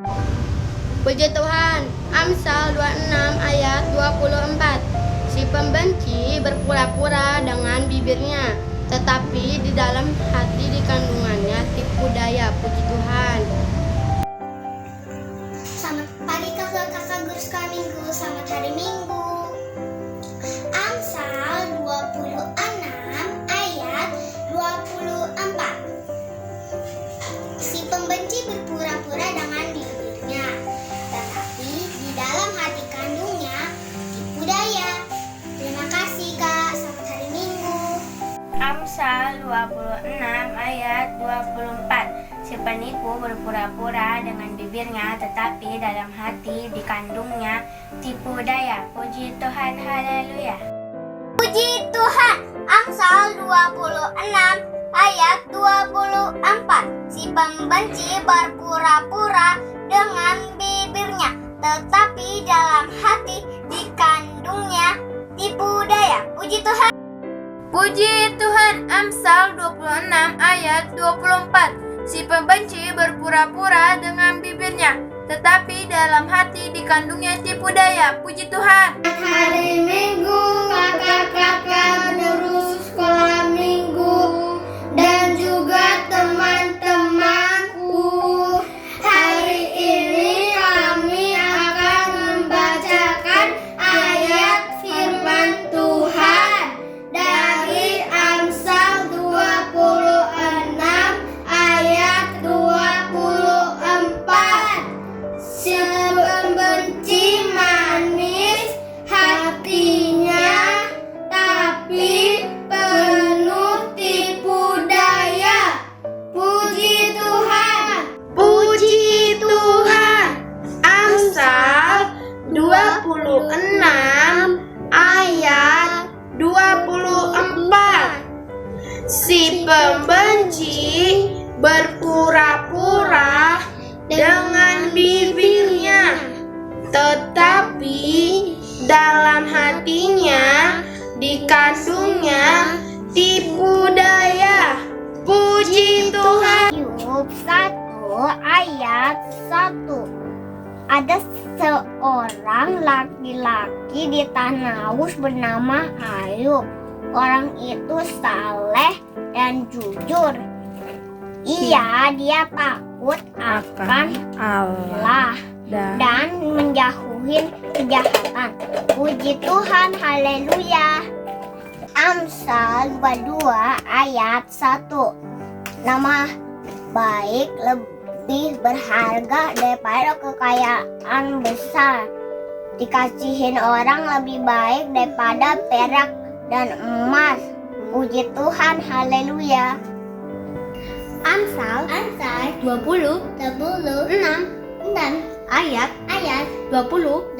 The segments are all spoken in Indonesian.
Puji Tuhan. Amsal 26 ayat 24. Si pembenci berpura-pura dengan bibirnya, tetapi di dalam hati dikandungannya tipu daya. Puji Tuhan. Selamat pagi kakak-kakak guru sekolah minggu, selamat hari Minggu. Amsal 26 ayat 24. Si pembenci berpura-pura dengan bibirnya, tetapi di dalam hati kandungnya tipu daya. Terima kasih kak, selamat hari Minggu. Amsal 26 ayat 24. Si penipu berpura-pura dengan bibirnya, tetapi dalam hati dikandungnya tipu daya. Puji Tuhan, haleluya. Puji Tuhan. Amsal 26 ayat 24. Si pembenci berpura-pura dengan bibirnya, tetapi dalam hati dikandungnya tipu daya. Puji Tuhan. Puji Tuhan. Amsal 26 ayat 24. Si pembenci berpura-pura dengan bibirnya, tetapi dalam hati dikandungnya tipu daya. Puji Tuhan. Hari Minggu, kakak-kakak guru sekolah minggu dan juga teman-temanku. Hari ini kami akan membacakan ayat firman Tuhan dari Amsal 26 ayat 24. Si pembenci manis hatinya, tapi penuh tipu daya. Puji Tuhan. Puji Tuhan. Amsal 26 ayat 24. Si pembenci berpura-pura dengan bibirnya, tetapi dalam hatinya dikandungnya tipu daya. Puji Tuhan. Ayub 1 ayat 1. Ada seorang laki-laki di tanah Uz bernama Ayub. Orang itu saleh dan jujur. Dia takut akan Allah dan menjauhi kejahatan. Puji Tuhan, haleluya. Amsal 22 ayat 1. Nama baik lebih berharga daripada kekayaan besar. Dikasihin orang lebih baik daripada perak dan emas. Puji Tuhan, haleluya. Amsal 26 ayat 24.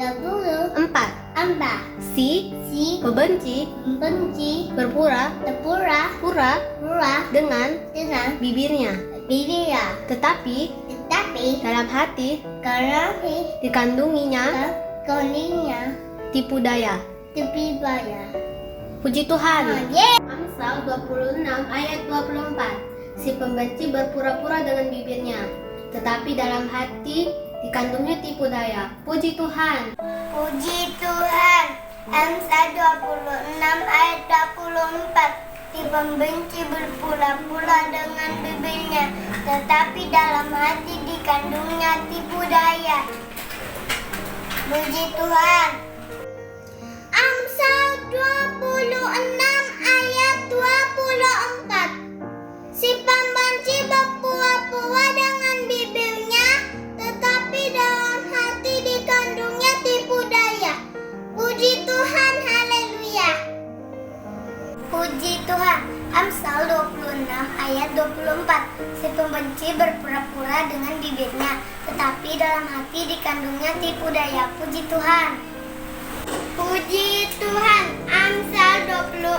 Si pembenci berpura-pura dengan bibirnya, tetapi dalam hati dikandunginya tipu daya. Puji Tuhan. Amsal 26 ayat 24. Si pembenci berpura-pura dengan bibirnya, tetapi dalam hati dikandungnya tipu daya. Puji Tuhan. Puji Tuhan. Amsal 26 ayat 24. Si pembenci berpura-pura dengan bibirnya, tetapi dalam hati dikandungnya tipu daya. Puji Tuhan. Amsal 26 ayat 24. Si pembenci berpura-pura dengan bibirnya, tetapi dalam hati dikandungnya tipu daya. Puji Tuhan, haleluya. Puji Tuhan. Amsal 26 ayat 24. Si pembenci berpura-pura dengan bibirnya, tetapi dalam hati dikandungnya tipu daya. Puji Tuhan. Puji Tuhan. Amsal 26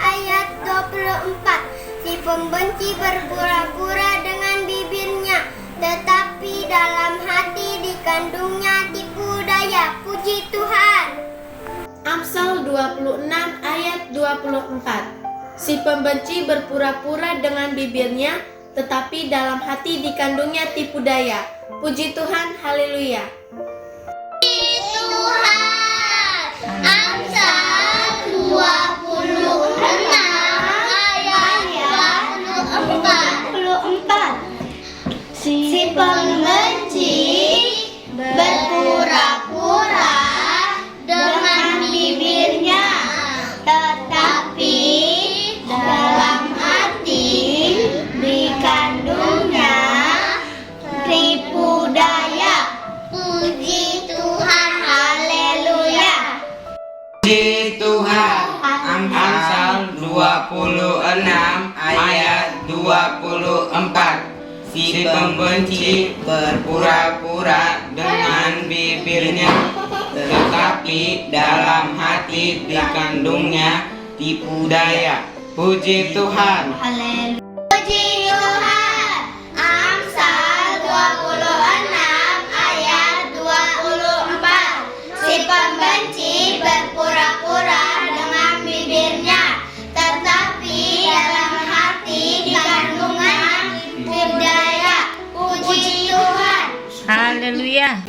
ayat 24. Si pembenci berpura-pura dengan bibirnya, tetapi dalam hati dikandungnya tipu daya. Puji Tuhan. Amsal 26 ayat 24. Si pembenci berpura-pura dengan bibirnya, tetapi dalam hati dikandungnya tipu daya. Puji Tuhan, haleluya. Tuhan, Amsal 26 ayat 24. Si pembenci berpura-pura dengan bibirnya, tetapi dalam hati dikandungnya tipu daya. Puji Tuhan, haleluya. Puji Tuhan. Amsal 26 ayat 24. Si pembenci berpura-pura dengan bibirnya, tetapi dalam hati dikandungnya tipu daya. Puji Tuhan. Haleluya. Puji Tuhan. Amsal 26 ayat 24. Si pembenci berpura-pura dengan bibirnya, tetapi dalam hati dikandungnya tipu daya. Puji Tuhan. Haleluya.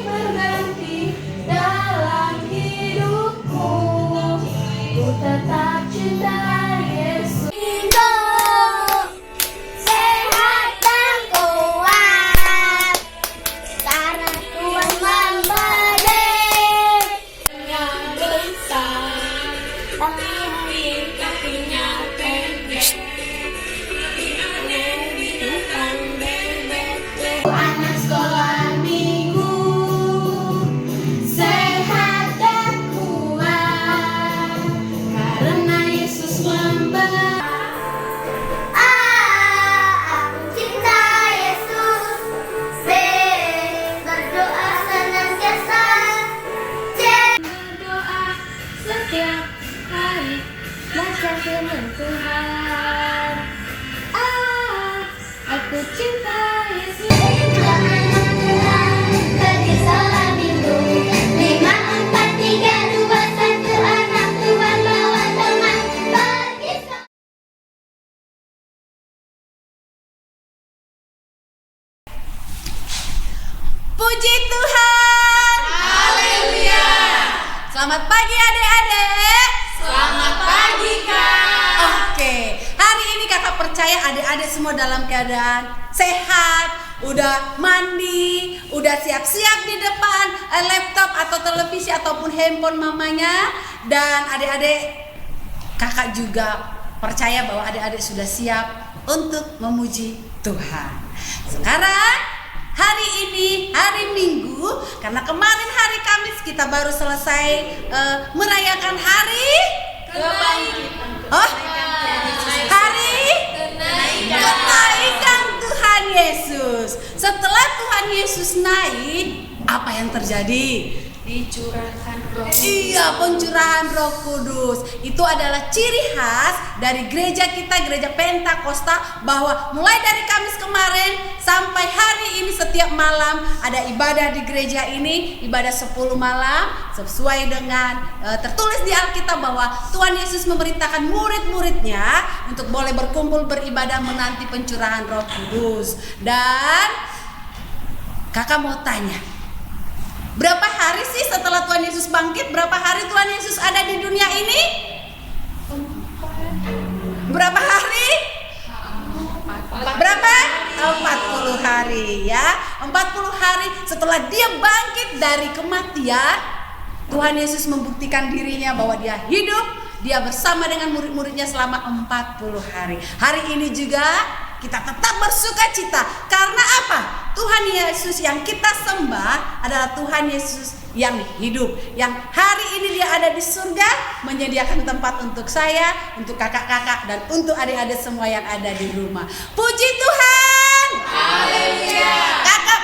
berganti dalam hidupku, ku tetap cinta Yesus. Sehat dan kuat, karena Tuhan memberi yang besar, tapi kakinya pendek. Anak sekolah minggu, sehat dan kuat, karena Yesus memberi. Aku cinta Yesus, berdoa senantiasa, berdoa setiap hari, baca firman Tuhan. Aku cinta Yesus. Pergi sholat minggu, 5, 4, 3, 2, 1, anak Tuhan bawa teman pergi sholat. Puji Tuhan. Haleluya. Selamat pagi adik-adik. Selamat pagi Kak. Oke, hari ini kakak percaya adik-adik semua dalam keadaan sehat, udah mandi, udah siap-siap di depan laptop atau televisi ataupun handphone mamanya. Dan adik-adik, kakak juga percaya bahwa adik-adik sudah siap untuk memuji Tuhan. Sekarang hari ini hari Minggu, karena kemarin hari Kamis kita baru selesai merayakan hari kebangkitan. Hari kenaikan Tuhan Yesus. Setelah Tuhan Yesus naik, apa yang terjadi? Dicurahkan Roh. Iya, pencurahan Roh Kudus. Itu adalah ciri khas dari gereja kita, gereja Pentakosta, bahwa mulai dari Kamis kemarin sampai hari ini setiap malam ada ibadah di gereja ini, ibadah 10 malam, sesuai dengan tertulis di Alkitab bahwa Tuhan Yesus memerintahkan murid-muridnya untuk boleh berkumpul beribadah menanti pencurahan Roh Kudus. Dan kakak mau tanya, berapa hari sih setelah Tuhan Yesus bangkit? Berapa hari Tuhan Yesus ada di dunia ini? Berapa hari? Berapa? 40 hari ya. 40 hari setelah dia bangkit dari kematian, Tuhan Yesus membuktikan dirinya bahwa dia hidup. Dia bersama dengan murid-muridnya selama 40 hari. Hari ini juga kita tetap bersuka cita. Karena apa? Tuhan Yesus yang kita sembah adalah Tuhan Yesus yang hidup, yang hari ini dia ada di surga, menyediakan tempat untuk saya, untuk kakak-kakak, dan untuk adik-adik semua yang ada di rumah. Puji Tuhan. Haleluya. Kakak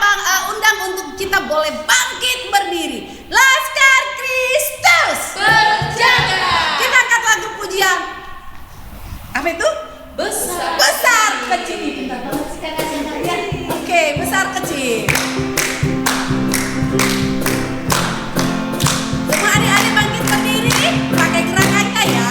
undang untuk kita boleh bangkit berdiri. Laskar Kristus berjaga. Kita angkat lagu pujian. Apa itu? Besar kecil. Bentar, ya. Oke, besar kecil. Semua adik-adik bangkit berdiri, pakai gerakannya ya.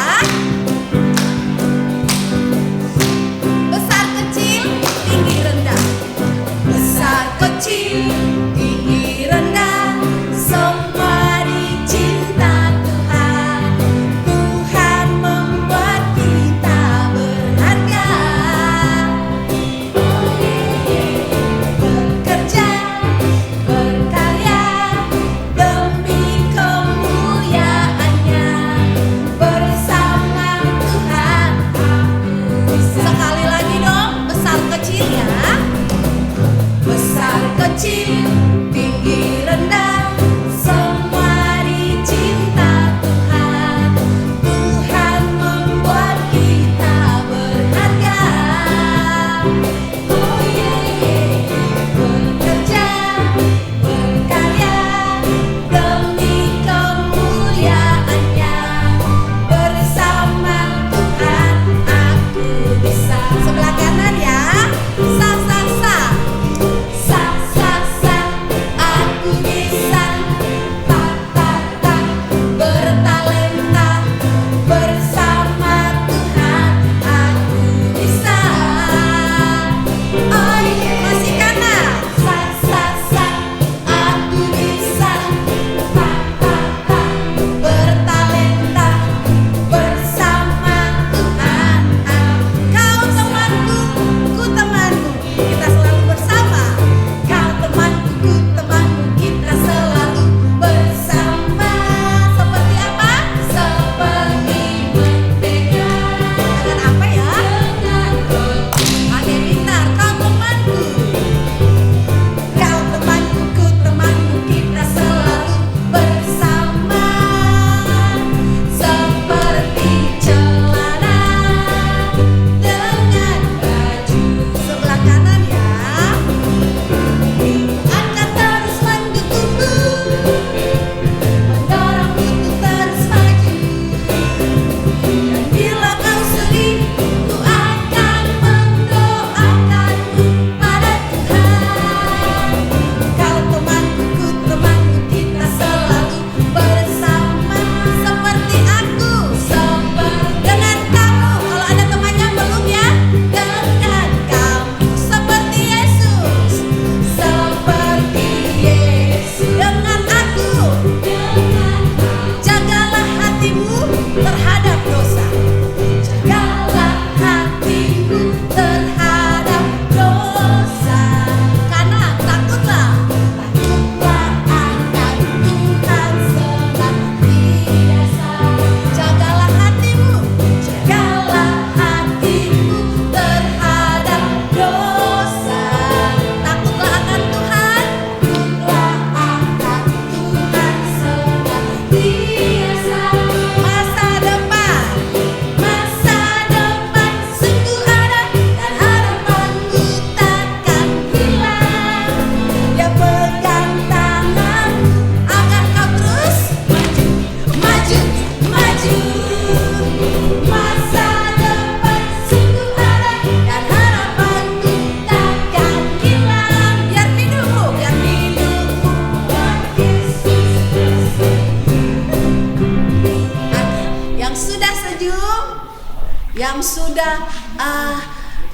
yang sudah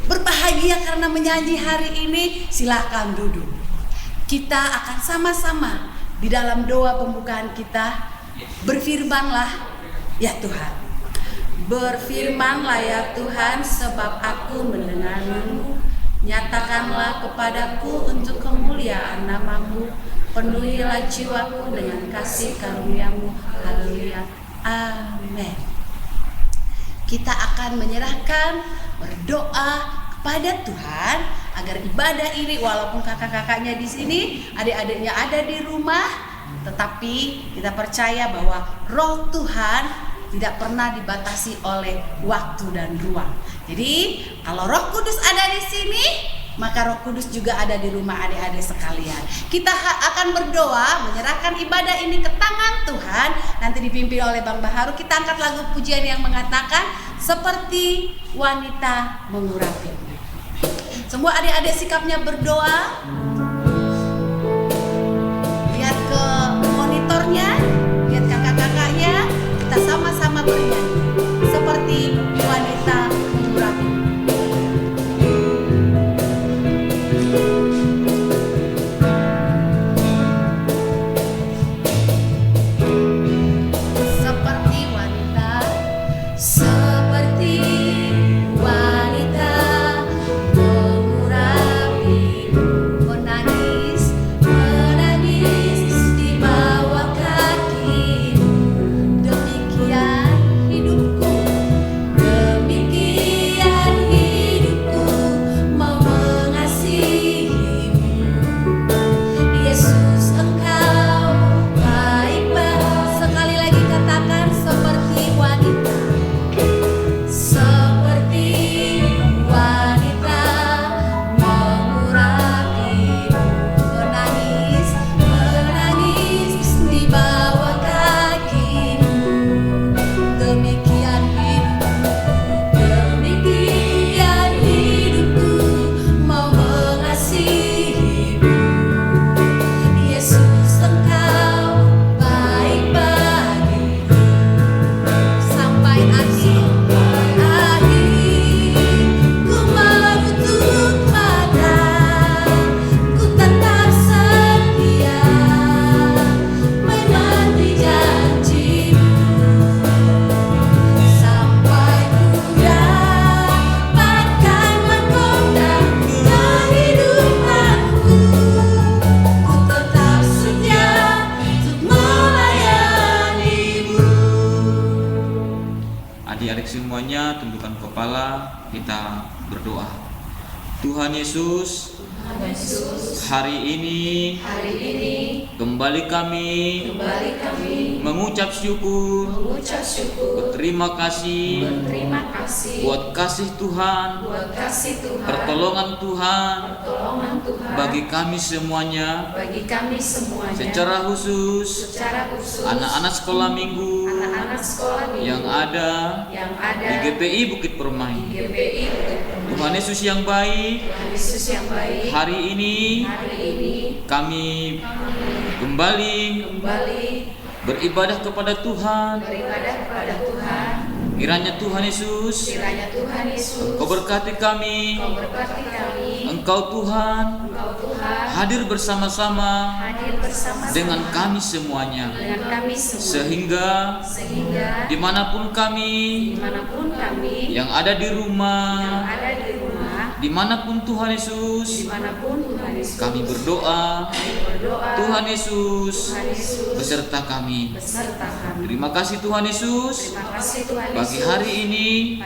berbahagia karena menyanyi hari ini, silahkan duduk. Kita akan sama-sama di dalam doa pembukaan kita. Berfirmanlah ya Tuhan. Berfirmanlah ya Tuhan, sebab aku mendengarmu. Nyatakanlah kepadaku untuk kemuliaan nama-Mu. Penuhilah jiwaku dengan kasih karunia-Mu. Haleluya. Amin. Kita akan menyerahkan, berdoa kepada Tuhan agar ibadah ini, walaupun kakak-kakaknya di sini, adik-adiknya ada di rumah, tetapi kita percaya bahwa Roh Tuhan tidak pernah dibatasi oleh waktu dan ruang. Jadi kalau Roh Kudus ada di sini, maka Roh Kudus juga ada di rumah adik-adik sekalian. Kita akan berdoa, menyerahkan ibadah ini ke tangan Tuhan. Nanti dipimpin oleh Bang Baharu. Kita angkat lagu pujian yang mengatakan seperti wanita mengurapi. Semua adik-adik sikapnya berdoa. Lihat ke monitornya, lihat kakak-kakaknya. Kita sama-sama bernyanyi seperti wanita mengurapi. semuanya tundukkan kepala, kita berdoa. Tuhan Yesus, hari ini kembali kami mengucap syukur, berterima kasih buat kasih Tuhan, pertolongan Tuhan bagi kami semuanya, secara khusus anak-anak sekolah minggu yang ada di GPI Bukit Permai. Tuhan Yesus yang baik, hari ini kami kembali beribadah kepada Tuhan. Kiranya Tuhan Yesus, Engkau berkati kami, Engkau Tuhan hadir bersama-sama dengan kami semuanya, sehingga dimanapun kami yang ada di rumah, dimanapun Tuhan Yesus, kami berdoa, Tuhan Yesus beserta kami. Terima kasih Tuhan Yesus, pagi hari ini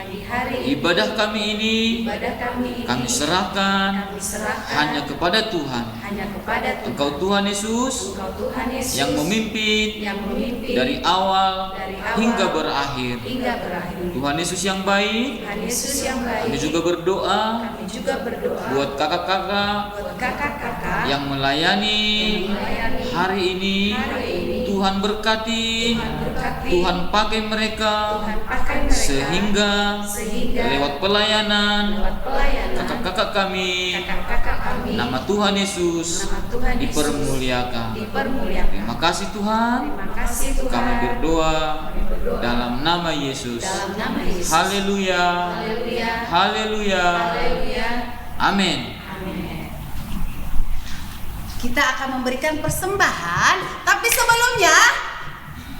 ibadah kami ini kami serahkan hanya kepada Tuhan. Engkau Tuhan Yesus yang memimpin dari awal hingga berakhir. Tuhan Yesus yang baik, kami juga berdoa buat kakak-kakak yang melayani hari ini. Tuhan berkati, Tuhan pakai mereka sehingga lewat pelayanan kakak-kakak kami Nama Tuhan Yesus dipermuliakan. Terima kasih Tuhan. Kami berdoa dalam nama Yesus. Haleluya. Haleluya. Amin. Kita akan memberikan persembahan, tapi sebelumnya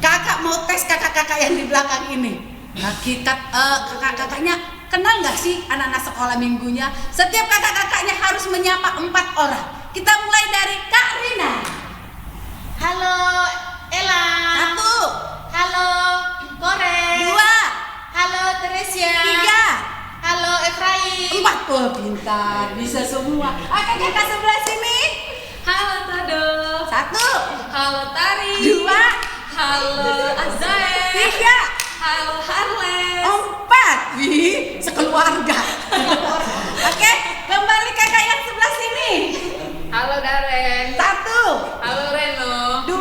kakak mau tes kakak-kakak yang di belakang ini. Kakak-kakaknya kenal nggak sih anak-anak sekolah minggunya? Setiap kakak-kakaknya harus menyapa 4 orang. Kita mulai dari Kak Rina. Halo Ella. 1, Halo Kore. 2, Halo Teresia. 3, Halo Efraim. 4. Oh, pintar, bisa semua. Oke, kakak sebelah sini. Halo Tado. 1, Halo Tari. 2, Halo Azael. 3, Halo Harles. 4. Wih, sekeluarga. Oke, kembali kakak yang sebelah sini. Halo Daren. 1, Halo Reno. 2,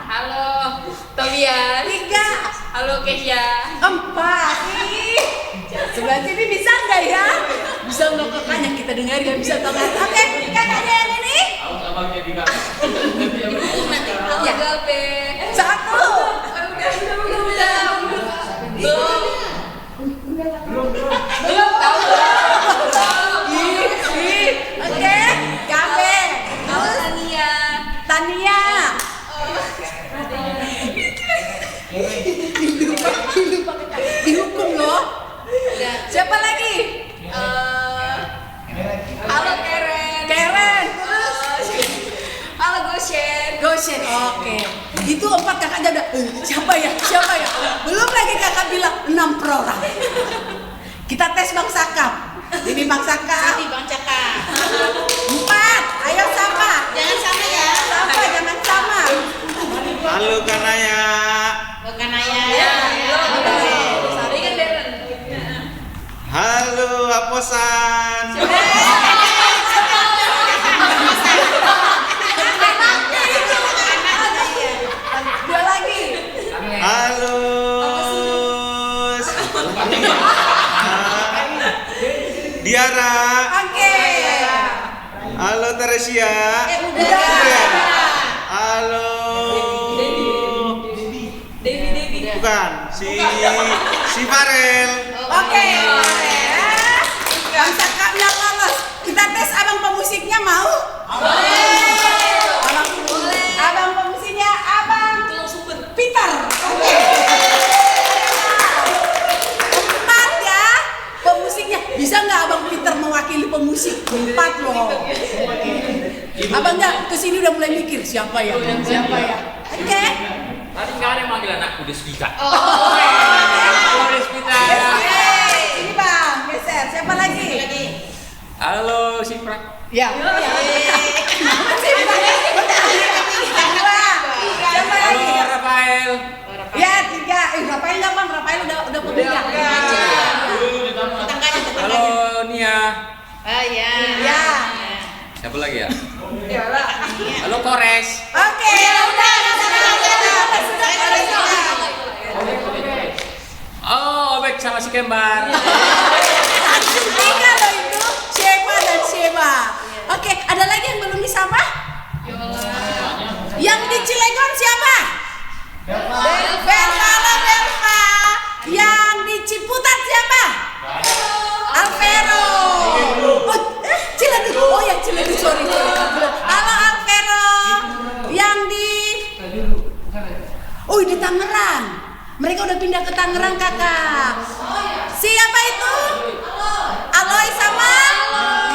Halo Tobias. 3, Halo Kesya. 4. Ih, sebelah sini bisa nggak ya? Bisa nggak kakaknya kita dengar ya, bisa atau nggak? Oke, kakaknya yang ini. Ya. Gape. 1, oke, Gabe. Halo Tania. Tania. Dihukum loh. Siapa lagi? Halo Karen. Karen. Terus Halo Goshen. Goshen. Oke. Itu 4 kakaknya udah. Siapa ya? Siapa ya? Belum lagi kakak bilang 6 per orang. Kita tes Bang Sakap. Ini Bang Sakap. Ini Bang Caka. 4. Ayo sama. Jangan sama ya. Sama, jangan sama. Halo Kanaya. Bukan ayah. Ya, Sari kan Daren. Halo Aposan. Dua lagi. Halo. Diara. Oke. Halo Teresia. Udah. Halo. Bukan, si Farel. Oke. Bang Sakapnya lolos. Kita tes abang pemusiknya mau? Abang pemusiknya abang Peter. Oke. 4 ya. Pemusiknya bisa nggak abang Peter mewakili pemusik? 4 loh. Abangnya kesini udah mulai mikir siapa ya? Siapa ya? Oke. Tadi nggak ada yang manggil anakku Deswita. Halo Deswita. Ini bang, geser. Siapa lagi? Halo Sipra. Ya. Kenapa sih? Dua. Siapa lagi? Halo Rafael. Ya 3. Rafael nggak bang? Rafael udah pemuda. Halo Nia. Oh ya. Ya. Siapa lagi ya? Halo Kores. Oke. Udah. Oh, Obek sama si Kembar. 3 loh itu. Sheba dan Sheba. Oke. Ada lagi yang belum disapa? Yang di Cilegon siapa? Belva. Yang di Ciputat siapa? Alvero. Ciledug. Oh ya Ciledug, sorry. Halo Alvero. Yang di Tangerang. Mereka udah pindah ke Tangerang kakak. Siapa itu? Aloy sama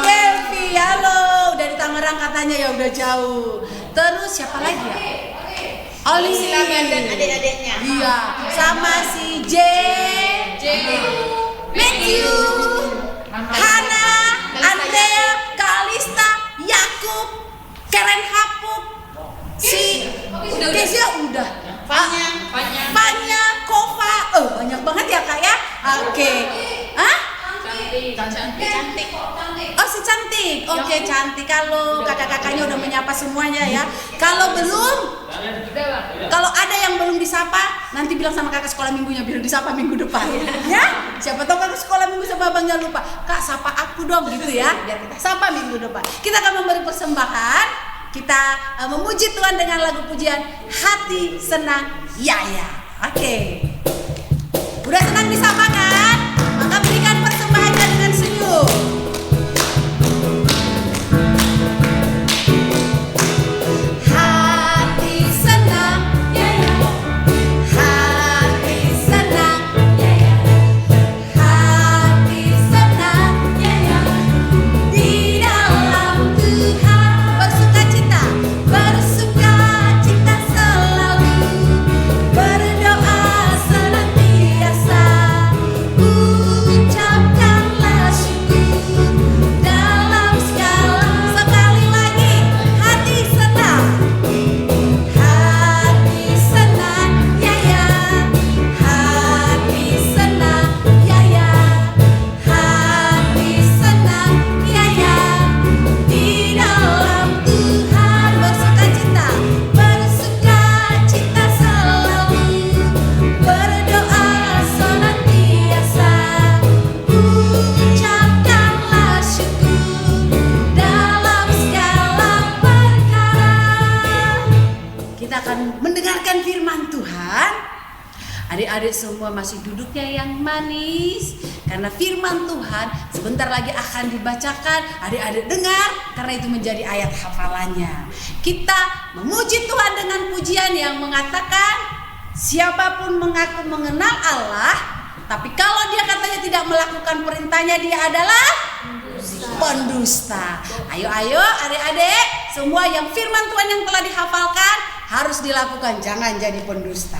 Gelvi. Halo. Udah di Tangerang katanya ya, udah jauh. Terus siapa lagi ya? Oli Dan adik-adiknya. Iya, sama si Matthew, Hana, Andrea, Kalista, Yakub, Karen Hapuk, si Kesia udah. Fanya, Kova. Oh, banyak banget ya kak ya. Oke. Hah? Cantik. Oh, si cantik. Oke, cantik. Kalau kakak-kakaknya udah menyapa semuanya ya. Kalau belum, kalau ada yang belum disapa, nanti bilang sama kakak sekolah minggunya biar disapa minggu depan. Ya, siapa tahu kakak sekolah minggu sama abangnya lupa. Kak, sapa aku dong gitu ya. Biar kita sapa minggu depan. Kita akan memberi persembahan. Kita memuji Tuhan dengan lagu pujian Hati Senang Yaya. Oke. Udah senang disapa kan? Maka berikan persembahannya dengan senyum. Hati senang Yaya. Hati senang Yaya. Hati senang Yaya. Di dalam Tuhan bersukacita, bersukacita selalu, berdoa senantiasa, ucapkanlah syukur dalam segala. Sekali lagi, hati senang Yaya, hati senang Yaya, hati senang Yaya. Di dalam Tuhan bersukacita, bersukacita selalu, berdoa senantiasa, ucapkanlah syukur dalam segala perkara. Kita akan mendengarkan firman Tuhan. Adik-adik semua masih duduknya yang manis, karena firman Tuhan sebentar lagi akan dibacakan. Adik-adik dengar, karena itu menjadi ayat hafalannya. Kita memuji Tuhan dengan pujian yang mengatakan, siapapun mengaku mengenal Allah, tapi kalau dia katanya tidak melakukan perintahnya, dia adalah pendusta. Ayo adik-adik semua, yang firman Tuhan yang telah dihafalkan harus dilakukan, jangan jadi pendusta.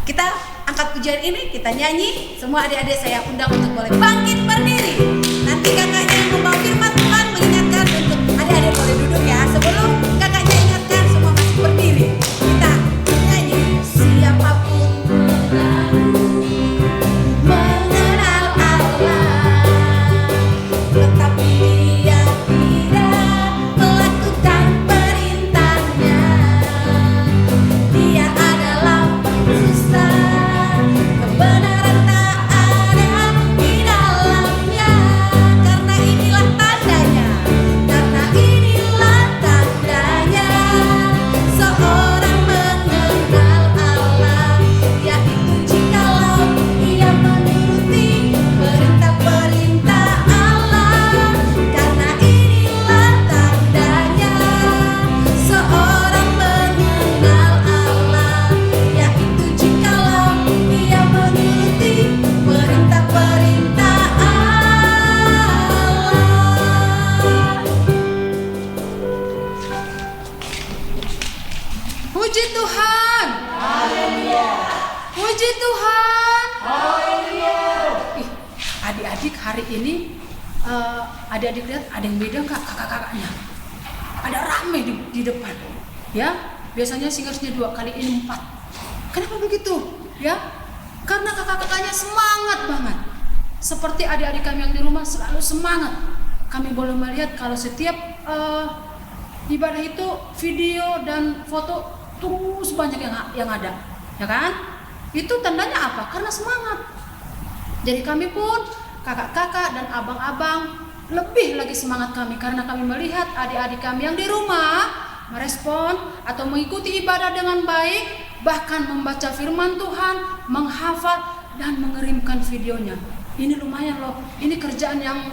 Kita angkat pujian ini, kita nyanyi. Semua adik-adik saya undang untuk boleh bangkit berdiri. Nanti kakaknya yang membawa firman Tuhan mengingatkan untuk adik-adik boleh duduk ya. Sebelum kakaknya ingatkan, semua masih berdiri. Kita nyanyi. Siapapun mengenal Allah, tetapi dia tidak melakukan perintahnya, dia adalah pendusta. Kebenaran tak ada di dalamnya, karena inilah tandanya, karena inilah tandanya. Seorang mengenal Allah, yaitu jikalau ia menuruti perintah-perintah Allah, karena inilah tandanya. Seorang mengenal Allah, yaitu jikalau ia menuruti perintah-perintah Allah. Puji Tuhan. Puji Tuhan. Ih, adik-adik hari ini adik-adik lihat ada yang beda nggak kakak-kakaknya? Ada rame di depan. Ya, biasanya singersnya 2, kali ini 4. Kenapa begitu? Ya, karena kakak-kakaknya semangat banget. Seperti adik-adik kami yang di rumah selalu semangat. Kami boleh melihat kalau setiap ibadah itu video dan foto terus banyak yang ada, ya kan? Itu tandanya apa? Karena semangat. Jadi kami pun kakak-kakak dan abang-abang lebih lagi semangat kami, karena kami melihat adik-adik kami yang di rumah merespon atau mengikuti ibadah dengan baik, bahkan membaca firman Tuhan, menghafal dan mengirimkan videonya. Ini lumayan loh. Ini kerjaan yang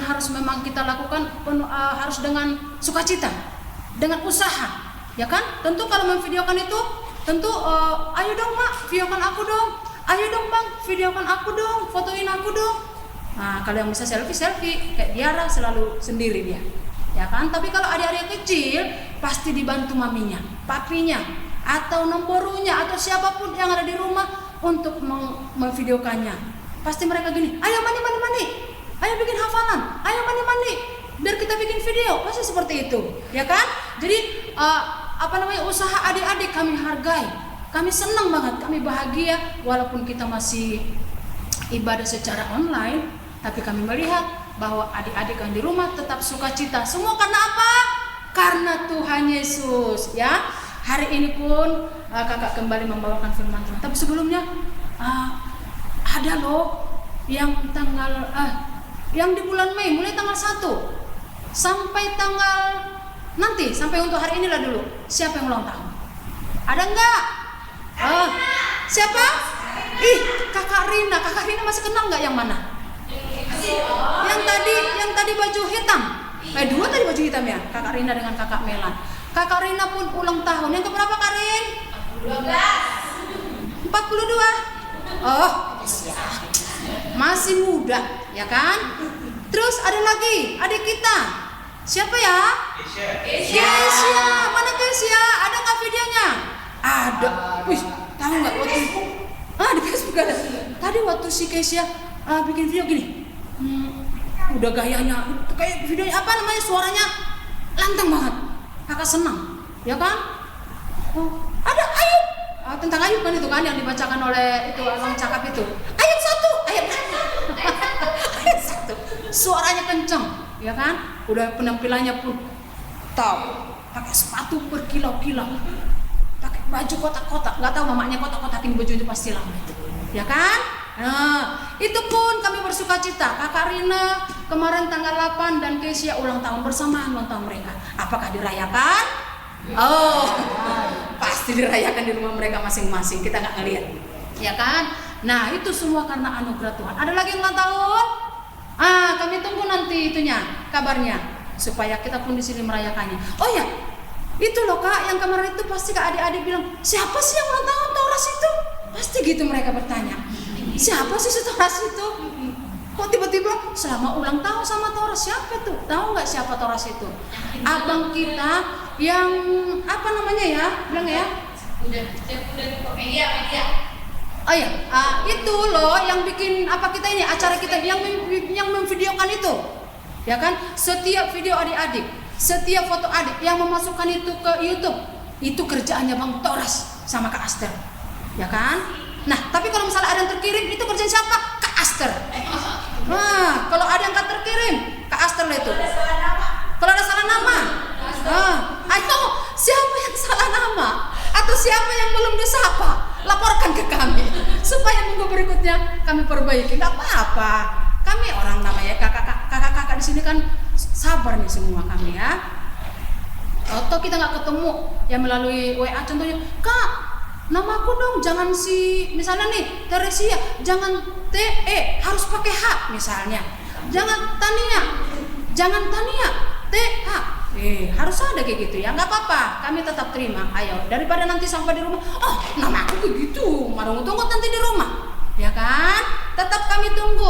harus memang kita lakukan harus dengan sukacita, dengan usaha. Ya kan? Tentu kalau memvideokan itu, tentu ayo dong mak, videokan aku dong. Ayo dong bang, videokan aku dong, fotoin aku dong. Nah, kalau yang bisa selfie, kayak Diara selalu sendiri dia. Ya kan? Tapi kalau adik-adik kecil pasti dibantu maminya, papinya, atau nomborunya, atau siapapun yang ada di rumah untuk memvideokannya. Pasti mereka gini, ayo mandi, ayo bikin hafalan, ayo mandi, biar kita bikin video. Pasti seperti itu, ya kan? Jadi usaha adik-adik kami hargai, kami senang banget, kami bahagia walaupun kita masih ibadah secara online. Tapi kami melihat bahwa adik-adik yang di rumah tetap sukacita. Semua karena apa? Karena Tuhan Yesus, ya. Hari ini pun kakak kembali membawakan firman Tuhan. Tapi sebelumnya ada loh yang yang di bulan Mei, mulai tanggal 1 sampai tanggal nanti, sampai untuk hari inilah dulu. Siapa yang ulang tahun? Ada enggak? Siapa? Kakak Rina. Kakak Rina masih kenal enggak yang mana? Yang tadi baju hitam. Dua tadi baju hitam ya, Kakak Rina dengan Kakak Melan. Kakak Rina pun ulang tahun. Yang keberapa Kak Rin? 42. Oh, masih muda, ya kan? Terus ada lagi, adik kita. Siapa ya? Kesia. Mana Kesia? Ada nggak videonya? Ada. Wih, tahu nggak waktu di Facebook ada. Tadi waktu si Kesia bikin video gini, udah gayanya kayak videonya apa namanya, suaranya lantang banget. Kakak senang, ya kan? Oh, ada Ayub. Tentang Ayub kan itu kan yang dibacakan oleh itu Abang Cakap itu. Ayub 1. Suaranya kencang, ya kan? Udah penampilannya pun top. Pakai sepatu berkilau-kilau. Pakai baju kotak-kotak. Nggak tahu mamanya kotak-kotakin baju itu pasti lama itu. Ya kan? Nah, itu pun kami bersuka cita. Kakak Rina kemarin tanggal 8 dan Kesia ulang tahun bersamaan ulang tahun mereka. Apakah dirayakan? Oh, pasti dirayakan di rumah mereka masing-masing. Kita nggak ngelihat, ya kan? Nah, itu semua karena anugerah Tuhan. Ada lagi yang ulang tahun? Kami tunggu nanti itunya, kabarnya, supaya kita pun di sini merayakannya. Oh ya, itu loh Kak, yang kemarin itu pasti Kak adik-adik bilang, siapa sih yang ulang tahun Toras itu? Pasti gitu mereka bertanya. Siapa sih Toras itu? Kok tiba-tiba selama ulang tahun sama Toras? Siapa tuh? Tahu nggak siapa Toras itu? Abang kita yang apa namanya ya? Bilang ya? Udah media. Oh ya, itu loh yang bikin apa kita ini acara kita yang memvideokan itu, ya kan? Setiap video adik-adik, setiap foto adik yang memasukkan itu ke YouTube, itu kerjaannya Bang Toras sama Kak Aster, ya kan? Nah, tapi kalau misalnya ada yang terkirim, itu kerjaan siapa? Kak Aster. Nah, kalau ada yang terkirim, Kak Aster lah itu. Kalau ada salah nama, ayo siapa yang salah nama atau siapa yang belum disapa, laporkan ke kami supaya minggu berikutnya kami perbaiki. Nggak apa-apa, kami orang namanya kakak-kakak di sini kan sabar nih semua kami ya. Atau kita nggak ketemu ya melalui WA contohnya, Kak, namaku dong jangan misalnya nih Teresia, jangan TE, harus pakai H misalnya. Jangan Tania, TH. Harus ada kayak gitu ya, nggak apa-apa, kami tetap terima. Ayo, daripada nanti sampai di rumah, oh nama aku begitu, marung tunggu nanti di rumah, ya kan? Tetap kami tunggu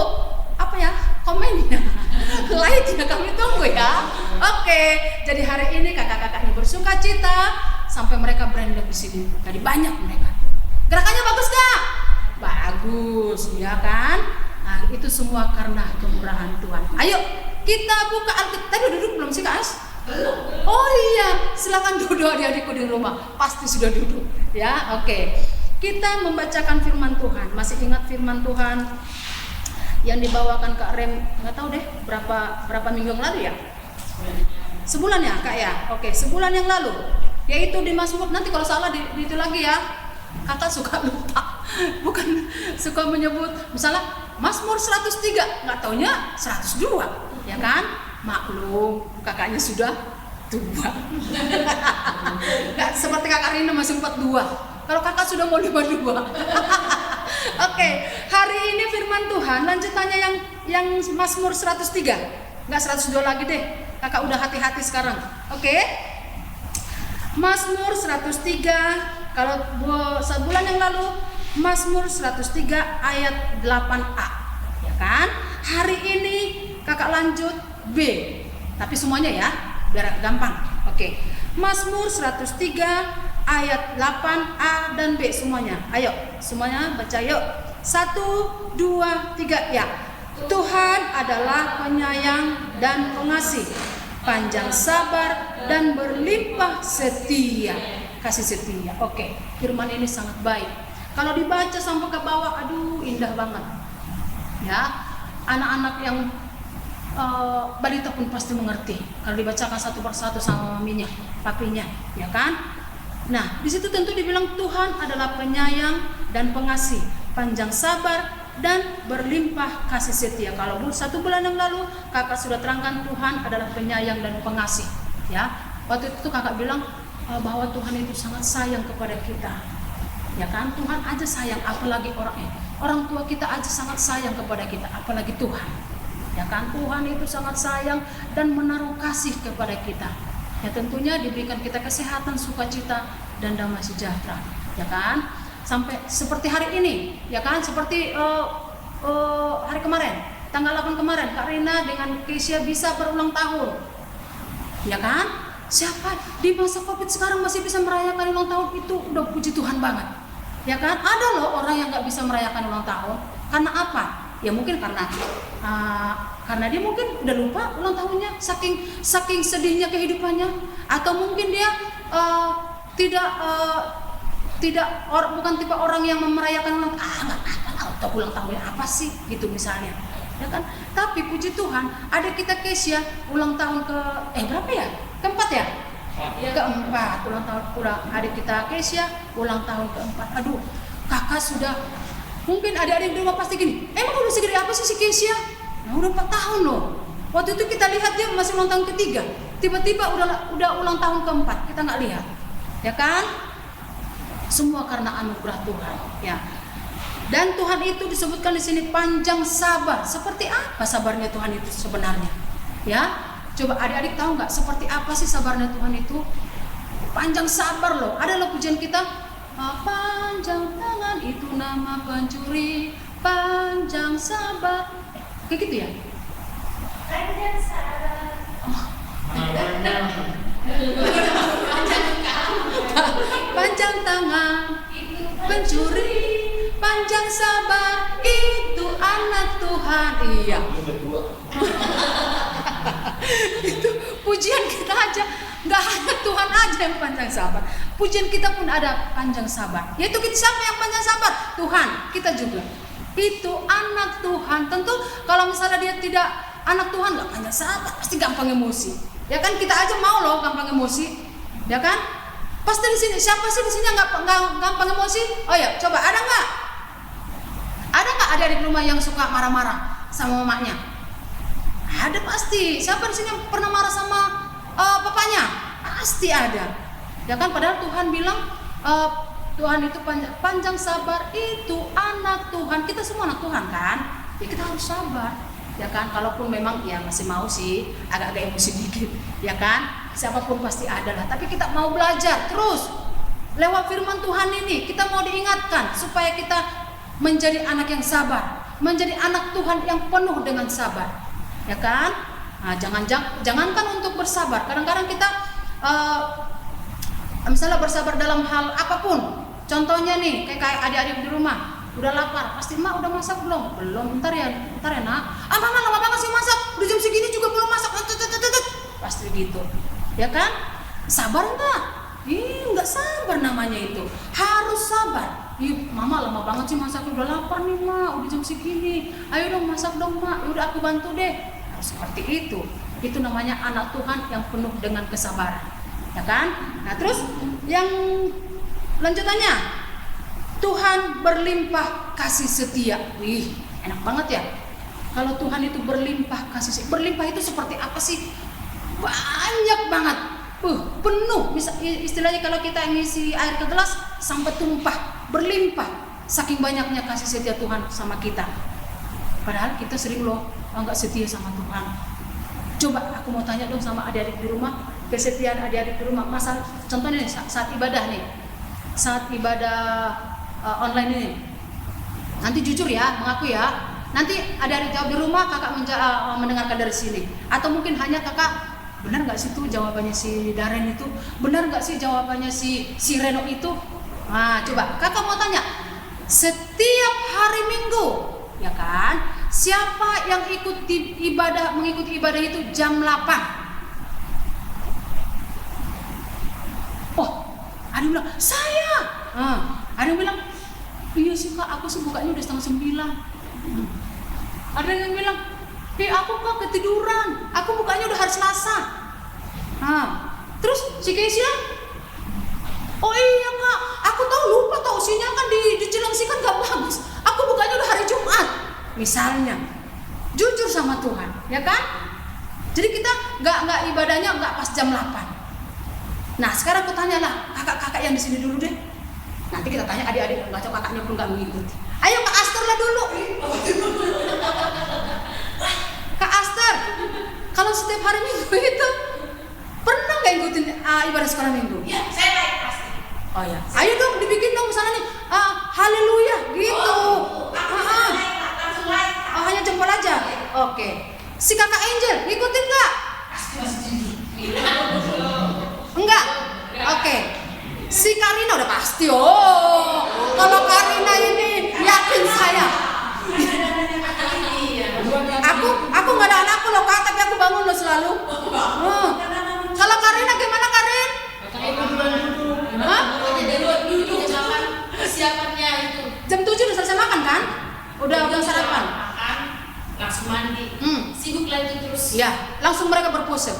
apa ya, komennya, like-nya kami tunggu ya. Oke, jadi hari ini kakak-kakaknya bersuka cita sampai mereka branded di sini. Tadi banyak mereka. Gerakannya bagus gak? Bagus, ya kan? Nah, itu semua karena kemurahan Tuhan. Ayo kita buka Alkitab. Tadi udah duduk belum sih Kak As? Oh iya, silakan duduk adik-adikku di rumah. Pasti sudah duduk, ya. Oke. Kita membacakan firman Tuhan. Masih ingat firman Tuhan yang dibawakan Kak Rem? Nggak tahu deh berapa minggu yang lalu ya? Sebulan ya Kak ya? Oke, sebulan yang lalu. Yaitu di Mazmur. Nanti kalau salah di itu lagi ya. Kakak suka lupa. Bukan suka menyebut misalnya Mazmur 103, nggak taunya 102, ya kan? Maklum, kakaknya sudah tua. Nggak seperti Kakak Rina masih 42. Kalau kakak sudah mau 52. Oke, hari ini firman Tuhan lanjutannya yang Mazmur 103. Nggak 102 lagi deh. Kakak udah hati-hati sekarang. Oke. Mazmur 103, kalau sebulan yang lalu Mazmur 103 ayat 8a, ya kan? Hari ini kakak lanjut B, tapi semuanya ya, biar gampang. Oke, Mazmur 103 ayat 8a dan B semuanya. Ayo, semuanya baca yuk. 1, 2, 3 ya. Tuhan adalah penyayang dan pengasih, panjang sabar dan berlimpah setia. Kasih setia. Oke, firman ini sangat baik. Kalau dibaca sampai ke bawah, aduh indah banget. Ya. anak-anak yang balita pun pasti mengerti kalau dibacakan satu persatu sama maminya, papinya, ya kan? Nah, di situ tentu dibilang Tuhan adalah penyayang dan pengasih, panjang sabar dan berlimpah kasih setia. Kalau 1 bulan yang lalu kakak sudah terangkan Tuhan adalah penyayang dan pengasih, ya. Waktu itu kakak bilang bahwa Tuhan itu sangat sayang kepada kita, ya kan? Tuhan aja sayang, apalagi orang tua kita aja sangat sayang kepada kita, apalagi Tuhan. Ya kan, Tuhan itu sangat sayang dan menaruh kasih kepada kita. Ya tentunya diberikan kita kesehatan, sukacita dan damai sejahtera. Ya kan, sampai seperti hari ini, ya kan, seperti hari kemarin, tanggal 8 kemarin, Kak Rina dengan Keisha bisa berulang tahun. Ya kan, siapa di masa Covid sekarang masih bisa merayakan ulang tahun, itu udah puji Tuhan banget. Ya kan, ada loh orang yang nggak bisa merayakan ulang tahun. Karena apa? Ya mungkin karena dia mungkin udah lupa ulang tahunnya, saking sedihnya kehidupannya, atau mungkin dia bukan tipe orang yang merayakan ulang atau ulang tahunnya apa sih gitu misalnya, ya kan? Tapi puji Tuhan ada kita Keisha ulang tahun berapa ya? Keempat ya? Keempat ulang tahun, udah adik kita Keisha ulang tahun keempat. Aduh, kakak sudah. Mungkin adik-adik di rumah pasti gini, emang udah segede apa sih si Keisha? Nah, udah 4 tahun loh. Waktu itu kita lihat dia masih ulang tahun ketiga, tiba-tiba udah ulang tahun keempat, kita nggak lihat, ya kan? Semua karena anugerah Tuhan, ya. Dan Tuhan itu disebutkan di sini panjang sabar. Seperti apa sabarnya Tuhan itu sebenarnya? Ya, coba adik-adik tahu nggak seperti apa sih sabarnya Tuhan itu? Panjang sabar loh. Ada loh pujian kita. Panjang tangan itu nama pencuri, panjang sabar, kayak gitu ya. Panjang sabar. Panjang tangan pencuri, panjang sabar itu anak Tuhan. Iya. Itu pujian kita aja. Nggak hanya Tuhan aja yang panjang sabar, pujian kita pun ada panjang sabar. Yaitu kita siapa yang panjang sabar? Tuhan, kita juga. Itu anak Tuhan. Tentu kalau misalnya dia tidak anak Tuhan nggak panjang sabar, pasti gampang emosi. Ya kan, kita aja mau loh gampang emosi, ya kan? Pasti di sini siapa sih di sini yang nggak gampang emosi? Oh ya, coba ada nggak? Ada nggak adik-adik rumah yang suka marah-marah sama mamanya? Ada pasti. Siapa di sini yang pernah marah sama papanya? Pasti ada, ya kan? Padahal Tuhan bilang Tuhan itu panjang sabar itu anak Tuhan. Kita semua anak Tuhan kan? Ya kita harus sabar, ya kan? Kalaupun memang ya masih mau sih agak-agak emosi dikit, ya kan? Siapapun pasti ada lah. Tapi kita mau belajar terus lewat firman Tuhan ini. Kita mau diingatkan supaya kita menjadi anak yang sabar, menjadi anak Tuhan yang penuh dengan sabar, ya kan? Nah, jangankan untuk bersabar. Kadang-kadang kita misalnya bersabar dalam hal apapun. Contohnya nih, kayak adik-adik di rumah, udah lapar, pasti mak udah masak belum? Belum, ntar ya nak. Mama lama banget sih masak, udah jam segini juga belum masak. Pasti gitu, ya kan? Sabar enggak? Enggak sabar namanya itu. Harus sabar. Mama lama banget sih masak, udah lapar nih mak, udah jam segini. Ayo dong masak dong mak, udah aku bantu deh. Seperti itu namanya anak Tuhan yang penuh dengan kesabaran, ya kan? Nah terus yang lanjutannya, Tuhan berlimpah kasih setia. Wih, enak banget ya kalau Tuhan itu berlimpah kasih setia. Berlimpah itu seperti apa sih? Banyak banget, penuh. Istilahnya kalau kita ngisi air ke gelas sampai tumpah, berlimpah. Saking banyaknya kasih setia Tuhan sama kita. Padahal kita sering loh nggak setia sama Tuhan. Coba aku mau tanya dong sama adik-adik di rumah, kesetiaan adik-adik di rumah. Masa contohnya nih, saat ibadah nih, saat ibadah online ini, nanti jujur ya, mengaku ya, nanti adik-adik jawab di rumah, kakak mendengarkan dari sini. Atau mungkin hanya kakak, benar nggak sih tuh jawabannya si Daren itu, benar nggak sih jawabannya si Reno itu. Nah coba kakak mau tanya, setiap hari Minggu, ya kan? Siapa yang mengikuti ibadah itu jam 8? Oh, ada yang bilang, saya. Ada yang bilang, iya sih kak, aku sih bukanya udah 8:30. Ada yang bilang, aku kok ketiduran, aku bukanya udah hari Selasa. Terus si Kesia, oh iya kak, aku tahu lupa tahu sinyal kan di Cilengsi kan gak bagus. Aku bukanya udah hari Jumat. Misalnya, jujur sama Tuhan, ya kan? Jadi kita nggak ibadahnya nggak pas jam 8. Nah sekarang aku tanyalah kakak-kakak yang di sini dulu deh. Nanti kita tanya adik-adik, nggak tahu kakaknya pun nggak mengikuti. Ayo Kak Aster lah dulu. Kak Aster, kalau setiap hari Minggu itu pernah nggak ikutin ibadah sekolah Minggu? Ya, saya baik pasti. Oh ya, ayo dong dibikin dong misalnya nih, haleluya gitu. Langsung like. Oh hanya jempol aja. Oke. Si kakak Angel ngikutin nggak? Enggak. Oke. Si Karina udah pasti. Oh, kalau Karina ini yakin saya. Aku nggak ada anakku loh kak, tapi aku bangun loh selalu. Kalau Karina gimana Karin? Hah? Persiapannya itu. Jam 7 udah selesai makan kan? Udah sarapan. Makan, langsung mandi. Sibuk lagi terus. Ya, langsung mereka berpose.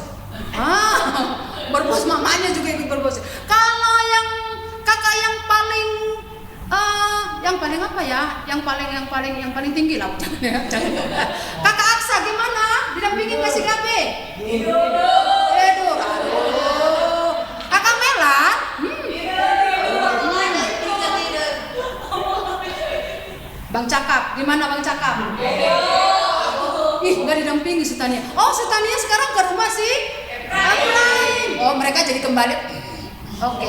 Berpose, mamanya juga ikut berpose. Kalau yang kakak yang paling apa ya? Yang paling tinggi lah. Jangan. Kakak Aksa gimana? Didampingin nggak si Gabe? Tidur. Aduh. Kakak Mela? Bang Cakap, gimana Bang Cakap? Ih, nggak didampingi Sutania. Oh, Sutania sekarang ke rumah sih? Efraim. Oh, mereka jadi kembali. Oke.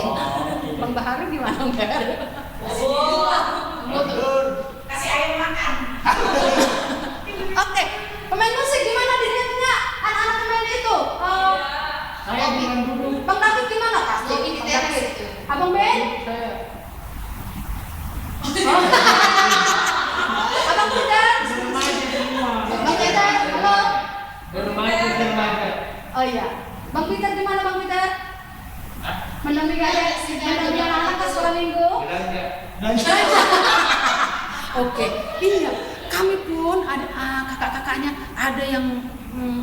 Bang Baharu gimana Bang Baharu? Kasih ayam makan. Oke. Pemain musik gimana dilihatnya? Anak-anak pemain itu. Bang David gimana pasti? Bang David. Abang Ben? Abang Peter? Bang Peter, halo? Oh iya. Bang Peter gimana Bang Peter? Mendampingi anak-anak ke sekolah Minggu? Oke, iya. Kami pun ada kakak-kakaknya ada yang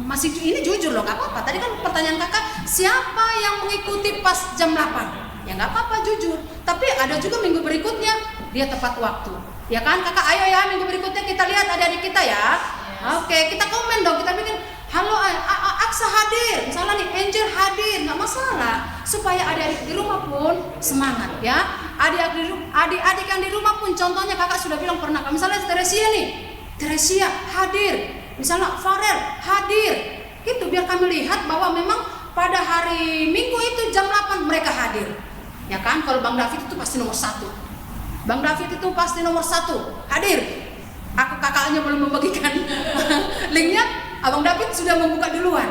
masih ini jujur loh, nggak apa-apa. Tadi kan pertanyaan kakak, siapa yang mengikuti pas jam 8? Ya nggak apa-apa jujur. Tapi ada juga minggu berikutnya dia tepat waktu. Ya kan kakak, ayo ya minggu berikutnya kita lihat adik-adik kita ya. Oke, kita komen dong, kita bikin halo Aksa hadir, misalnya nih Angel hadir, nggak masalah. Supaya adik-adik di rumah pun semangat ya. Adik-adik yang di rumah pun contohnya kakak sudah bilang pernah. Misalnya Teresia nih, Teresia hadir. Misalnya Farel hadir. Itu biar kami lihat bahwa memang pada hari Minggu itu jam 8 mereka hadir. Ya kan, kalau Bang David itu pasti nomor 1. Bang David itu pasti nomor 1 hadir. Aku kakaknya belum membagikan linknya, Abang David sudah membuka duluan.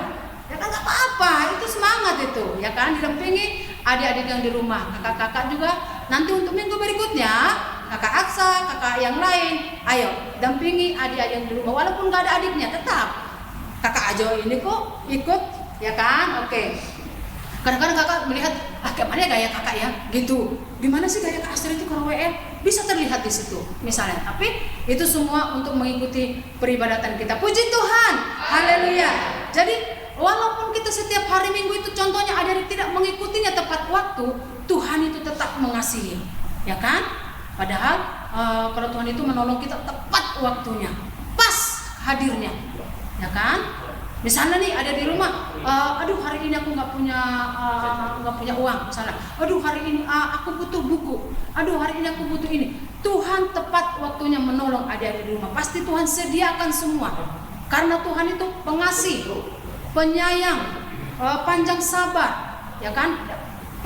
Ya kan nggak apa-apa, itu semangat itu. Ya kan, didampingi adik-adik yang di rumah, kakak-kakak juga. Nanti untuk minggu berikutnya, kakak Aksa, kakak yang lain, ayo dampingi adik-adik yang di rumah. Walaupun nggak ada adiknya, tetap kakak Ajo ini kok ikut, ya kan? Oke. Kadang-kadang kakak melihat, kayak mana gaya kakak ya, gitu. Gimana sih gaya Kak Aster itu kalau WM? Bisa terlihat di situ, misalnya. Tapi itu semua untuk mengikuti peribadatan kita. Puji Tuhan, haleluya. Jadi walaupun kita setiap hari Minggu itu contohnya ada yang tidak mengikutinya tepat waktu, Tuhan itu tetap mengasihi, ya kan? Padahal kalau Tuhan itu menolong kita tepat waktunya, pas hadirnya, ya kan? Misalnya nih ada di rumah, aduh hari ini aku nggak punya uang, misalnya, aduh hari ini aku butuh buku, aduh hari ini aku butuh ini. Tuhan tepat waktunya menolong adik-adik di rumah. Pasti Tuhan sediakan semua, karena Tuhan itu pengasih, penyayang, panjang sabar, ya kan?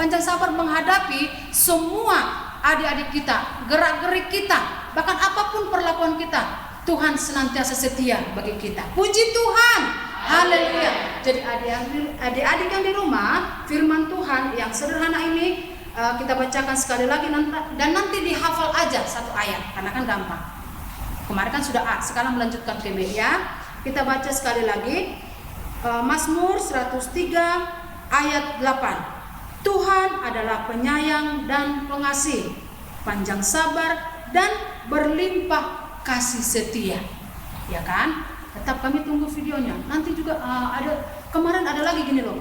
Panjang sabar menghadapi semua adik-adik kita, gerak-gerik kita, bahkan apapun perlakuan kita. Tuhan senantiasa setia bagi kita. Puji Tuhan, haleluya. Jadi adik-adik yang di rumah, firman Tuhan yang sederhana ini kita bacakan sekali lagi dan nanti dihafal aja satu ayat, karena kan gampang. Kemarin kan sudah A, sekarang melanjutkan ke B ya. Kita baca sekali lagi Mazmur 103 ayat 8. Tuhan adalah penyayang dan pengasih, panjang sabar dan berlimpah kasih setia. ya kan? Tetap kami tunggu videonya. Nanti juga kemarin ada lagi gini loh.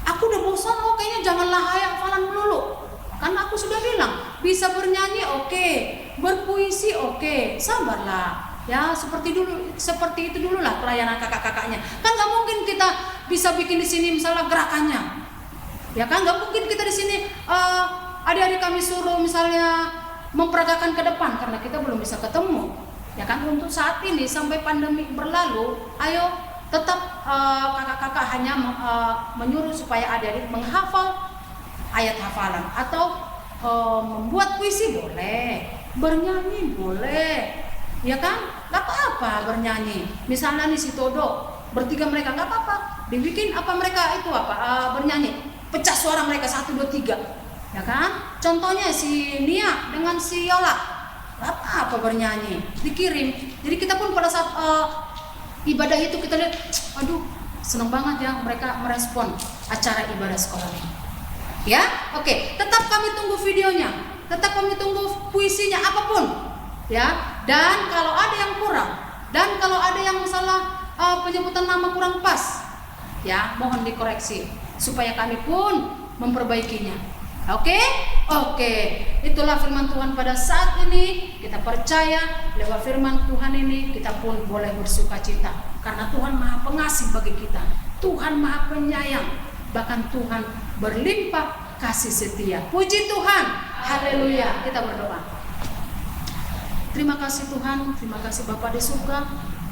Aku udah bosan loh, kayaknya janganlah hafalan melulu. Kan aku sudah bilang, bisa bernyanyi oke, berpuisi oke, sabarlah. Ya seperti itu dulu lah pelayanan kakak-kakaknya. Kan nggak mungkin kita bisa bikin di sini misalnya gerakannya, ya kan? Nggak mungkin kita di sini adik-adik kami suruh misalnya memperagakan ke depan karena kita belum bisa ketemu, ya kan? Untuk saat ini sampai pandemi berlalu, ayo tetap kakak-kakak hanya menyuruh supaya adik-adik menghafal ayat hafalan atau membuat puisi boleh, bernyanyi boleh. Ya kan, nggak apa-apa bernyanyi. Misalnya nih si Todo bertiga mereka nggak apa-apa. Dibikin apa mereka itu bernyanyi. Pecah suara mereka 1, 2, 3. Ya kan? Contohnya si Nia dengan si Yola nggak apa-apa bernyanyi. Dikirim. Jadi kita pun pada saat ibadah itu kita lihat, aduh seneng banget ya mereka merespon acara ibadah sekolah ini. Ya, oke. Tetap kami tunggu videonya. Tetap kami tunggu puisinya apapun. Ya, dan kalau ada yang kurang, dan kalau ada yang masalah penyebutan nama kurang pas, ya mohon dikoreksi supaya kami pun memperbaikinya. Oke? Itulah firman Tuhan pada saat ini. Kita percaya lewat firman Tuhan ini kita pun boleh bersukacita karena Tuhan Maha Pengasih bagi kita. Tuhan Maha Penyayang, bahkan Tuhan berlimpah kasih setia. Puji Tuhan. Haleluya. Kita berdoa. Terima kasih Tuhan, terima kasih Bapa di surga,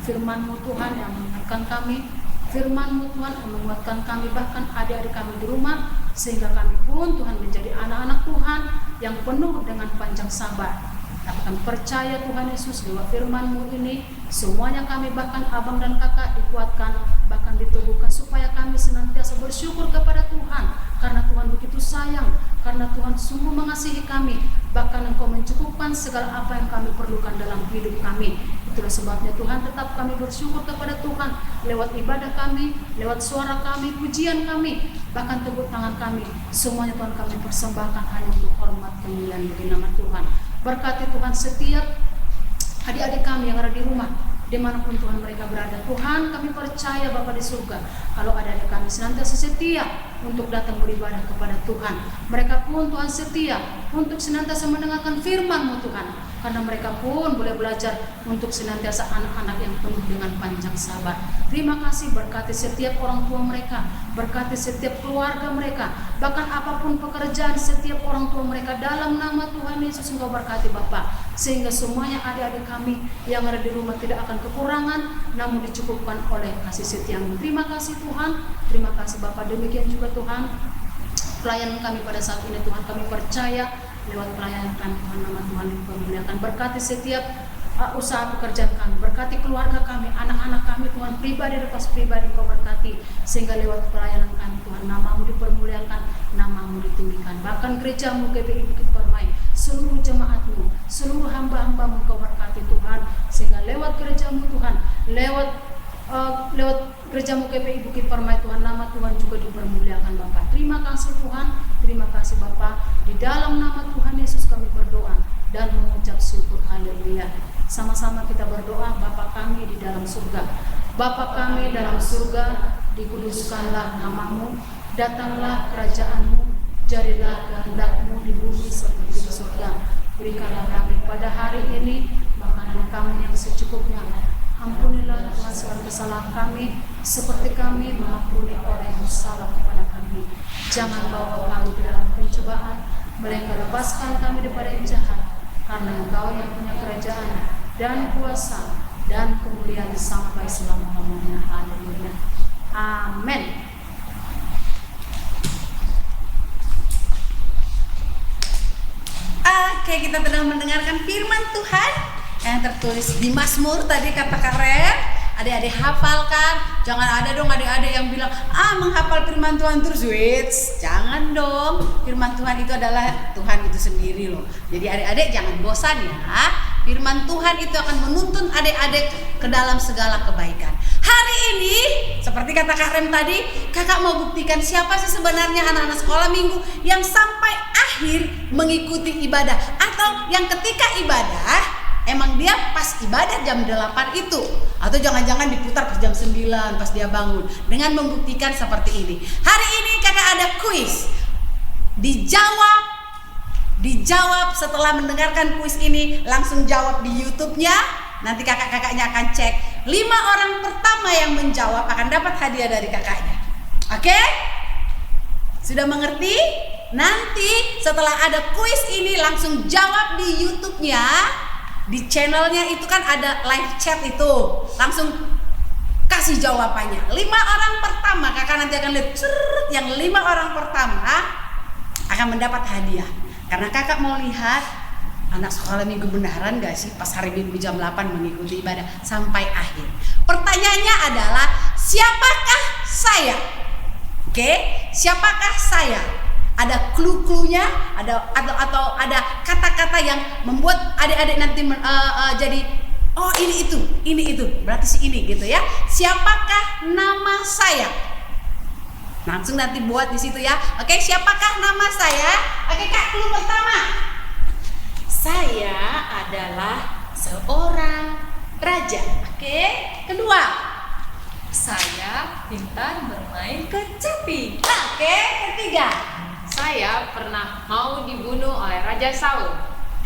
firman-Mu Tuhan yang menguatkan kami, firman-Mu Tuhan yang menguatkan kami, bahkan adik-adik kami di rumah, sehingga kami pun Tuhan menjadi anak-anak Tuhan yang penuh dengan panjang sabar. Kami percaya Tuhan Yesus lewat firman-Mu ini, semuanya kami bahkan abang dan kakak dikuatkan, bahkan diteguhkan supaya kami senantiasa bersyukur kepada Tuhan, karena Tuhan begitu sayang, karena Tuhan sungguh mengasihi kami, bahkan Engkau mencukupkan segala apa yang kami perlukan dalam hidup kami. Itulah sebabnya Tuhan tetap kami bersyukur kepada Tuhan lewat ibadah kami, lewat suara kami, pujian kami, bahkan tepuk tangan kami, semuanya Tuhan kami persembahkan hanya untuk hormat kemuliaan bagi nama Tuhan. Berkati Tuhan setiap adik-adik kami yang ada di rumah, dimanapun Tuhan mereka berada. Tuhan, kami percaya Bapa di surga, kalau adik-adik kami senantiasa setia untuk datang beribadah kepada Tuhan. Mereka pun Tuhan setia untuk senantiasa mendengarkan firman-Mu Tuhan, karena mereka pun boleh belajar untuk senantiasa anak-anak yang penuh dengan panjang sabar. Terima kasih, berkati setiap orang tua mereka, berkati setiap keluarga mereka, bahkan apapun pekerjaan setiap orang tua mereka, dalam nama Tuhan Yesus Engkau berkati Bapa, sehingga semuanya adik-adik kami yang ada di rumah tidak akan kekurangan, namun dicukupkan oleh kasih setia-Mu. Terima kasih Tuhan, terima kasih Bapa. Demikian juga Tuhan pelayanan kami pada saat ini Tuhan, kami percaya lewat pelayanan kami Tuhan, nama Tuhan dipermuliakan. Berkati setiap usaha pekerjaan kami, berkati keluarga kami, anak-anak kami Tuhan, pribadi lepas pribadi Kau berkati, sehingga lewat pelayanan kami Tuhan nama-Mu dipermuliakan, nama-Mu ditinggikan. Bahkan gereja-Mu GBI Bukit Permai, seluruh jemaat-Mu, seluruh hamba-hamba-Mu Kau berkati Tuhan, sehingga lewat gereja-Mu Tuhan, lewat gereja-Mu GBI Bukit Permai Tuhan, nama Tuhan juga dipermuliakan Bapa. Terima kasih Tuhan, terima kasih Bapa. Di dalam nama Tuhan Yesus kami berdoa dan mengucap syukur. Haleluya. Sama-sama kita berdoa. Bapa kami di dalam surga, Bapa kami dalam surga, dikuduskanlah nama-Mu, datanglah kerajaan-Mu, jadilah kehendak-Mu di bumi seperti di surga. Berikanlah kami pada hari ini makanan kami yang secukupnya. Ampunilah Tuhan segala kesalahan kami, seperti kami mengampuni orang yang salah kepada kami. Jangan bawa kami ke dalam pencobaan, melainkan lepaskan kami daripada yang jahat, karena Engkau yang punya kerajaan dan kuasa dan kemuliaan sampai selama-lamanya. Haleluya. Amin. Oke, kita telah mendengarkan firman Tuhan yang tertulis di Mazmur tadi, kata Karen. Adik-adik hafalkan. Jangan ada dong adik-adik yang bilang menghafal firman Tuhan terus jangan dong. Firman Tuhan itu adalah Tuhan itu sendiri loh. Jadi adik-adik jangan bosan ya. Firman Tuhan itu akan menuntun adik-adik ke dalam segala kebaikan. Hari ini seperti kata Kak Rem tadi, kakak mau buktikan siapa sih sebenarnya anak-anak sekolah minggu yang sampai akhir mengikuti ibadah, atau yang ketika ibadah emang dia pas ibadah jam 8 itu, atau jangan-jangan diputar pas jam 9 pas dia bangun, dengan membuktikan seperti ini. Hari ini kakak ada kuis. Dijawab setelah mendengarkan kuis ini, langsung jawab di YouTube-nya. Nanti kakak-kakaknya akan cek. 5 orang pertama yang menjawab akan dapat hadiah dari kakaknya. Oke? Sudah mengerti? Nanti setelah ada kuis ini langsung jawab di YouTube-nya. Di channelnya itu kan ada live chat itu. Langsung kasih jawabannya. 5 orang pertama, kakak nanti akan lihat yang 5 orang pertama akan mendapat hadiah. Karena kakak mau lihat anak sekolah minggu beneran gak sih pas hari Minggu jam 8 mengikuti ibadah sampai akhir. Pertanyaannya adalah siapakah saya? Oke, siapakah saya? Ada clue-cluenya, atau ada kata-kata yang membuat adik-adik nanti jadi oh ini itu berarti si ini gitu ya. Siapakah nama saya? Langsung nanti buat di situ ya. Oke, siapakah nama saya? Oke kak, clue pertama. Saya adalah seorang raja. Oke, kedua. Saya pintar bermain kecapi. Oke, ketiga. Saya pernah mau dibunuh oleh Raja Saul.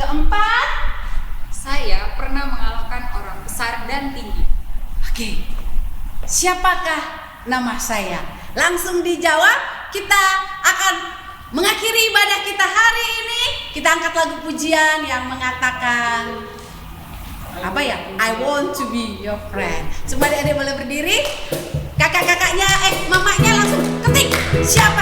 Keempat. Saya pernah mengalahkan orang besar dan tinggi. Oke, siapakah nama saya? Langsung dijawab. Kita akan mengakhiri ibadah kita hari ini. Kita angkat lagu pujian yang mengatakan apa ya? I want to be your friend. Semua adik-adik boleh berdiri. Kakak-kakaknya, mamanya langsung ketik. Siapa